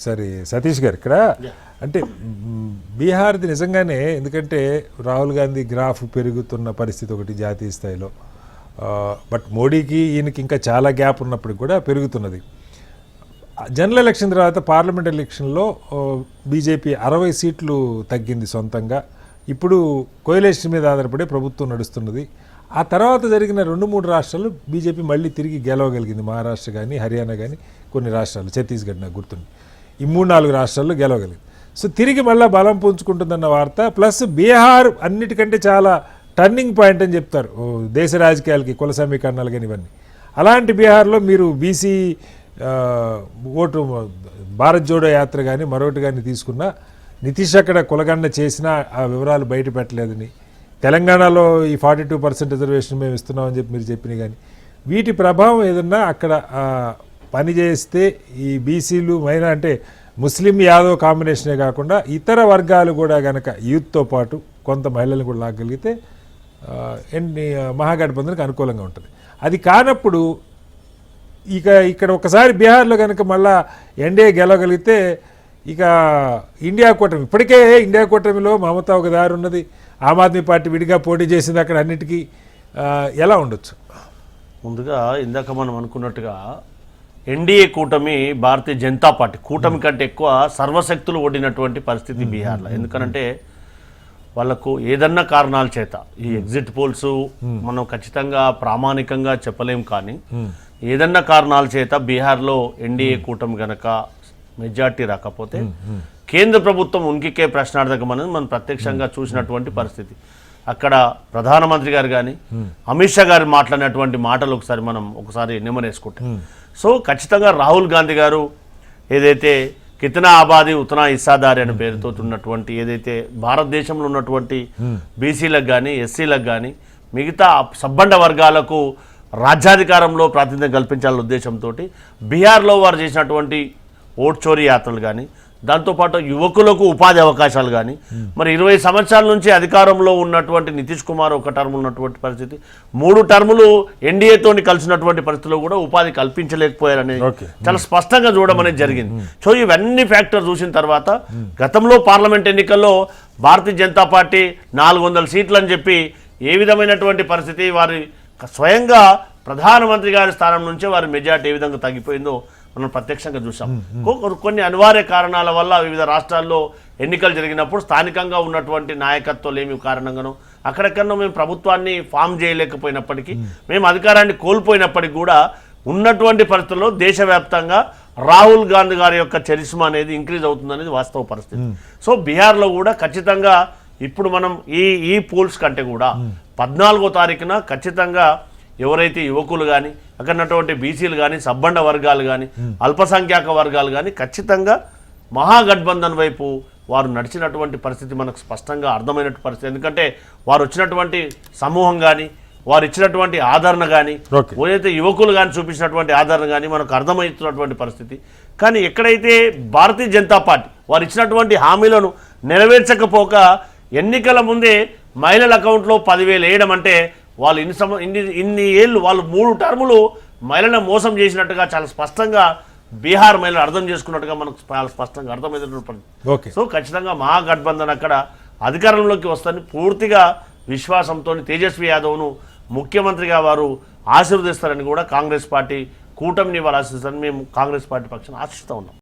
సరే సతీష్ గారు ఇక్కడ అంటే బీహార్ది నిజంగానే ఎందుకంటే రాహుల్ గాంధీ గ్రాఫ్ పెరుగుతున్న పరిస్థితి ఒకటి జాతీయ స్థాయిలో బట్ మోడీకి ఈయనకి ఇంకా చాలా గ్యాప్ ఉన్నప్పటికి కూడా పెరుగుతున్నది. జనరల్ ఎలక్షన్ తర్వాత పార్లమెంట్ ఎలక్షన్లో బీజేపీ 60 సీట్లు తగ్గింది సొంతంగా. ఇప్పుడు కోయలేషన్ మీద ఆధారపడే ప్రభుత్వం నడుస్తున్నది. ఆ తర్వాత జరిగిన 2-3 రాష్ట్రాలు బీజేపీ మళ్ళీ తిరిగి గెలవగలిగింది. మహారాష్ట్ర కానీ హర్యానా కానీ కొన్ని రాష్ట్రాలు, ఛత్తీస్గఢ్ నాకు గుర్తుంది, ఈ 3-4 రాష్ట్రాల్లో గెలవగలిగింది. సో తిరిగి మళ్ళీ బలం పుంజుకుంటుందన్న వార్త. ప్లస్ బీహార్ అన్నిటికంటే చాలా టర్నింగ్ పాయింట్ అని చెప్తారు దేశ రాజకీయాలకి, కుల సమీకరణాలు కానీ ఇవన్నీ. అలాంటి బీహార్లో మీరు బీసీ ఓటు భారత్ జోడో యాత్ర కానీ మరొకటి కానీ తీసుకున్నా నితీష్ అక్కడ కులగండ చేసినా ఆ వివరాలు బయట పెట్టలేదని, తెలంగాణలో ఈ 42% రిజర్వేషన్ మేము ఇస్తున్నామని చెప్పి మీరు చెప్పిన కానీ వీటి ప్రభావం ఏదన్నా అక్కడ పనిచేస్తే ఈ బీసీలు మైనా అంటే ముస్లిం యాదవ్ కాంబినేషనే కాకుండా ఇతర వర్గాలు కూడా కనుక యూత్తో పాటు కొంత మహిళలను కూడా లాగగలిగితే మహాగఠబంధన్కి అనుకూలంగా ఉంటుంది. అది కానప్పుడు ఇక ఇక్కడ ఒకసారి బీహార్లో కనుక మళ్ళా ఎన్డీఏ గెలవగలిగితే ఇక ఇండియా కూటమి, ఇప్పటికే ఇండియా కూటమిలో మమతా ఒక దారి ఉన్నది, ఆమ్ ఆద్మీ పార్టీ విడిగా పోటీ చేసింది, అక్కడ అన్నిటికీ ఎలా ఉండొచ్చు? ముందుగా ఇందాక మనం అనుకున్నట్టుగా ఎన్డీఏ కూటమి భారతీయ జనతా పార్టీ కూటమి కంటే ఎక్కువ సర్వశక్తులు ఓడినటువంటి పరిస్థితి బీహార్లో. ఎందుకనంటే వాళ్ళకు ఏదన్నా కారణాల చేత ఈ ఎగ్జిట్ పోల్స్ మనం ఖచ్చితంగా ప్రామాణికంగా చెప్పలేం, కానీ ఏదన్నా కారణాల చేత బీహార్లో ఎన్డీఏ కూటమి గనక మెజార్టీ రాకపోతే కేంద్ర ప్రభుత్వం ఉనికికే ప్రశ్నార్థకం అనేది మనం ప్రత్యక్షంగా చూసినటువంటి పరిస్థితి. అక్కడ ప్రధానమంత్రి గారు కానీ అమిత్ షా గారు మాట్లాడినటువంటి మాటలు ఒకసారి నెమరేసుకుంటాం. సో ఖచ్చితంగా రాహుల్ గాంధీ గారు ఏదైతే కితనా ఆబాదీ ఉతనా హిస్సాదారి అనే పేరుతో ఉన్నటువంటి ఏదైతే భారతదేశంలో ఉన్నటువంటి బీసీలకు కానీ ఎస్సీలకు కానీ మిగతా సబ్బండ వర్గాలకు రాజ్యాధికారంలో ప్రాతినిధ్యం కల్పించాలనే ఉద్దేశంతో బీహార్లో వారు చేసినటువంటి ఓట్ చోరీ యాత్రలు కానీ, దాంతోపాటు యువకులకు ఉపాధి అవకాశాలు కానీ, మరి 20 సంవత్సరాల నుంచి అధికారంలో ఉన్నటువంటి నితీష్ కుమార్ ఒక టర్మ్ ఉన్నటువంటి పరిస్థితి, 3 టర్ములు ఎన్డీఏతో కలిసినటువంటి పరిస్థితిలో కూడా ఉపాధి కల్పించలేకపోయారనేది చాలా స్పష్టంగా చూడడం అనేది జరిగింది. సో ఇవన్నీ ఫ్యాక్టర్ చూసిన తర్వాత గతంలో పార్లమెంట్ ఎన్నికల్లో భారతీయ జనతా పార్టీ 400 సీట్లు అని చెప్పి ఏ విధమైనటువంటి పరిస్థితి, వారి స్వయంగా ప్రధానమంత్రి గారి స్థానం నుంచే వారి మెజార్టీ ఏ విధంగా తగ్గిపోయిందో మనం ప్రత్యక్షంగా చూసాం. కొన్ని అనివార్య కారణాల వల్ల వివిధ రాష్ట్రాల్లో ఎన్నికలు జరిగినప్పుడు స్థానికంగా ఉన్నటువంటి నాయకత్వాలు ఏమి కారణంగానో అక్కడెక్కడో మేము ప్రభుత్వాన్ని ఫామ్ చేయలేకపోయినప్పటికీ, మేము అధికారాన్ని కోల్పోయినప్పటికీ కూడా ఉన్నటువంటి పరిస్థితుల్లో దేశవ్యాప్తంగా రాహుల్ గాంధీ గారి యొక్క చరిష్మా అనేది ఇంక్రీజ్ అవుతుందనేది వాస్తవ పరిస్థితి. సో బీహార్లో కూడా ఖచ్చితంగా ఇప్పుడు మనం ఈ పోల్స్ కంటే కూడా 14వ తారీఖున ఖచ్చితంగా ఎవరైతే యువకులు కానీ అక్కడ ఉన్నటువంటి బీసీలు కానీ సబ్బండ వర్గాలు కానీ అల్పసంఖ్యాక వర్గాలు కానీ ఖచ్చితంగా మహాగఠబంధన్ వైపు వారు నడిచినటువంటి పరిస్థితి మనకు స్పష్టంగా అర్థమైనటువంటి పరిస్థితి. ఎందుకంటే వారు వచ్చినటువంటి సమూహం కానీ వారు ఇచ్చినటువంటి ఆదరణ కానీ ఏదైతే యువకులు కానీ చూపించినటువంటి ఆదరణ కానీ మనకు అర్థమవుతున్నటువంటి పరిస్థితి. కానీ ఎక్కడైతే భారతీయ జనతా పార్టీ వారు ఇచ్చినటువంటి హామీలను నెరవేర్చకపోక ఎన్నికల ముందే మహిళల అకౌంట్లో 10,000 వేయడం అంటే వాళ్ళు ఇన్ని ఏళ్ళు వాళ్ళు 3 టర్ములు మహిళలను మోసం చేసినట్టుగా చాలా స్పష్టంగా బీహార్ మహిళలు అర్థం చేసుకున్నట్టుగా మనకు చాలా స్పష్టంగా అర్థమైనటువంటి. సో ఖచ్చితంగా మహాగఠబంధన్ అక్కడ అధికారంలోకి వస్తుందని పూర్తిగా విశ్వాసంతో తేజస్వి యాదవ్ను ముఖ్యమంత్రిగా వారు ఆశీర్వదిస్తారని కూడా కాంగ్రెస్ పార్టీ కూటమిని వారు ఆశిస్తారని మేము కాంగ్రెస్ పార్టీ పక్షాన ఆశిస్తూ ఉన్నాం.